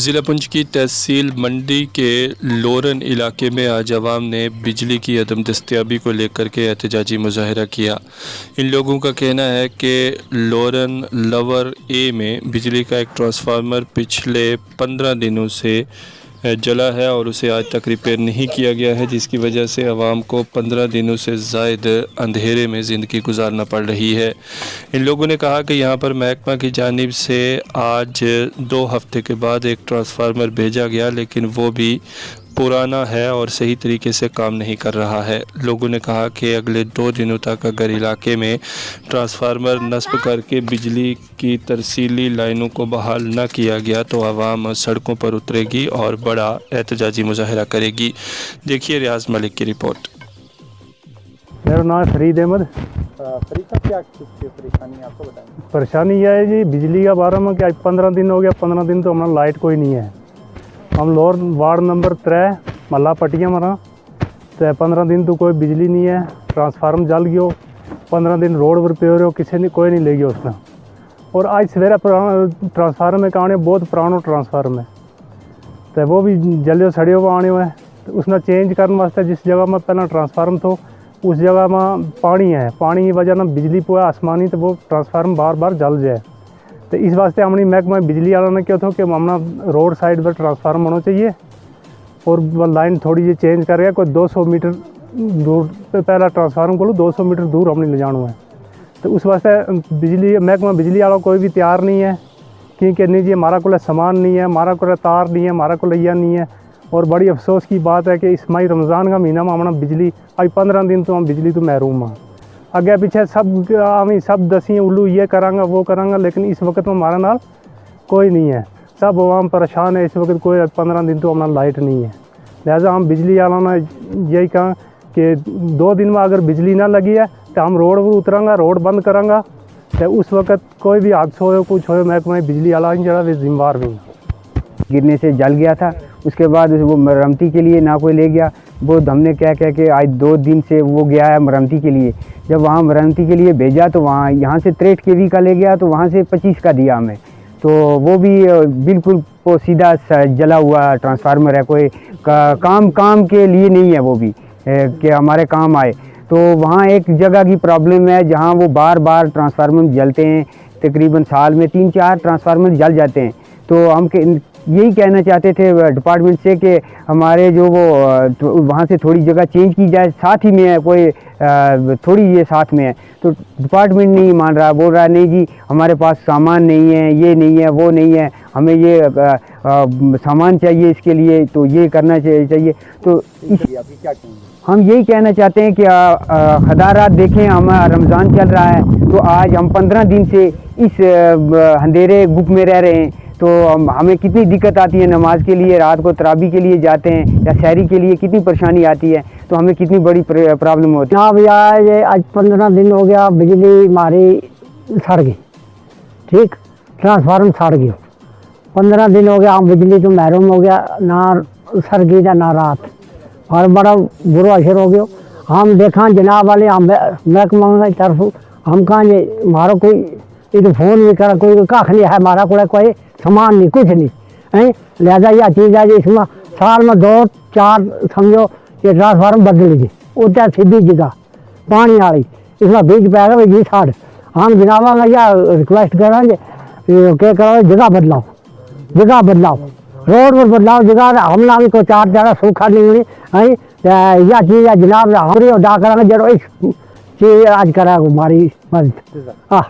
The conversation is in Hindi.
ज़िला पुंछ की तहसील मंडी के लोरन इलाके में आज अवाम ने बिजली की अदम दस्तयाबी को लेकर के एहतजाजी मुजाहरा किया। इन लोगों का कहना है कि लोरन लवर ए में बिजली का एक ट्रांसफार्मर पिछले 15 दिनों से जला है और उसे आज तक रिपेयर नहीं किया गया है, जिसकी वजह से आवाम को 15 दिनों से ज़ायद अंधेरे में ज़िंदगी गुजारना पड़ रही है। इन लोगों ने कहा कि यहाँ पर महकमा की जानिब से आज 2 हफ्ते के बाद एक ट्रांसफार्मर भेजा गया, लेकिन वो भी पुराना है और सही तरीके से काम नहीं कर रहा है। लोगों ने कहा कि अगले 2 दिनों तक अगर इलाके में ट्रांसफार्मर नस्ब करके बिजली की तरसीली लाइनों को बहाल न किया गया तो आवाम सड़कों पर उतरेगी और बड़ा एहतजाजी मुजाहरा करेगी। देखिए रियाज मलिक की रिपोर्ट। मेरा नाम है फरीद अहमद। फरीद साहब, क्या परेशानी है आपको बताएं। परेशानी यह है जी, बिजली का बारे में कि 15 दिन हो गया। 15 दिन तो हमारा लाइट कोई नहीं है। हम लोर वार्ड नंबर 3 मल्ला पटिया मरा तो 15 दिन तो कोई बिजली नहीं है। ट्रांसफार्मर जल गयो। 15 दिन रोड पर पे हो किसी ने कोई नहीं ले गया उसने। और आज सवेरा पुराना ट्रांसफार्मर में आने बहुत पुराना ट्रांसफार्मर है तो वो भी जलियो सड़ियो वो आने हुए तो उसने चेंज करने वास्ते जिस जगह में पहला ट्रांसफार्मर था उस जगह में पानी है। पानी की वजह ना बिजली पूरा आसमानी तो वो ट्रांसफार्मर बार बार जल जाए। तो इस वास्ते हमने महकमा बिजली वाला ने क्या था कि हमने रोड साइड पर ट्रांसफार्मर होना चाहिए और वो लाइन थोड़ी जी चेंज कर गया। कोई 200 मीटर दूर पे पहला ट्रांसफार्मर को 200 मीटर दूर हमने ले जाना है। तो उस वास्ते बिजली महकमा बिजली वाला कोई भी तैयार नहीं है क्योंकि नहीं जी हमारा को सामान नहीं है, हमारा को तार नहीं है, हमारा को लिया नहीं है। और बड़ी अफसोस की बात है कि इस माही रमज़ान का महीना में हमारा बिजली आज 15 दिन तो हम बिजली तो महरूम हाँ। अगे पीछे सब दसी उल्लू ये करांगा वो करांगा, लेकिन इस वक्त में हमारा नाल कोई नहीं है। सब आवाम परेशान है इस वक्त। कोई 15 दिन तो हमारा लाइट नहीं है। लिहाजा हम बिजली वाला ने यही कहा कि 2 दिन में अगर बिजली ना लगी है तो हम रोड पर उतरांगा, रोड बंद करांगा। तो उस वक्त कोई भी हादसा हो कुछ हो महकमा बिजली वाला जरा वे जिम्मेवार भी गिरने से जल गया था। उसके बाद वो मरम्मती के लिए ना कोई ले गया। वो हमने क्या कह के आज 2 दिन से वो गया है मरम्मती के लिए। जब वहाँ मरम्मती के लिए भेजा तो वहाँ यहाँ से 63 kV का ले गया तो वहाँ से 25 का दिया हमें। तो वो भी बिल्कुल वो सीधा जला हुआ ट्रांसफार्मर है। कोई काम के लिए नहीं है वो भी कि हमारे काम आए। तो वहाँ एक जगह की प्रॉब्लम है जहाँ वो बार बार ट्रांसफार्मर जलते हैं। तकरीबन साल में 3-4 ट्रांसफार्मर जल जाते हैं। तो हम यही कहना चाहते थे डिपार्टमेंट से कि हमारे जो वो वहाँ से थोड़ी जगह चेंज की जाए। साथ ही में है कोई थोड़ी ये साथ में है तो डिपार्टमेंट नहीं मान रहा, बोल रहा नहीं जी हमारे पास सामान नहीं है, ये नहीं है, वो नहीं है, हमें ये सामान चाहिए इसके लिए तो ये करना चाहिए। तो क्या कहेंगे? हम यही कहना चाहते हैं कि खदारात देखें, हमारा रमज़ान चल रहा है तो आज हम 15 दिन से इस अंधेरे गुप में रह रहे हैं। तो हमें कितनी दिक्कत आती है नमाज के लिए, रात को तराबी के लिए जाते हैं या शहरी के लिए कितनी परेशानी आती है। तो हमें कितनी बड़ी प्रॉब्लम होती है। हाँ भैया, ये आज 15 दिन हो गया बिजली हमारी सड़ गई। ठीक, ट्रांसफार्मर सड़ गया। 15 दिन हो गया हम बिजली तो महरूम हो गया, ना सड़ गई ना रात, और बड़ा बुरा असर हो गया। हम देखा जनाब वाले हम महकमा की तरफ हम कहा हमारा कोई ये तो फोन भी करा, कोई कख नहीं है हमारा कोई सामान नहीं, कुछ नहीं है। लिहाजा यह चीज़ है इसमें साल में 2-4 समझो ये ट्रांसफार्मर बदल गए उतना सीधी जगह पानी वाली इसमें बीज पैगा भी जी साढ़। हम जनाबा में यह रिक्वेस्ट करेंगे क्या करो जगह बदलाओ, रोड पर बदलाव जगह हमला भी कोई 4 जगह सूखा नहीं है। यह चीज़ है जनाब हमारी अदा करेंगे जरूर इस चीज़ आज करा हमारी मदद। हाँ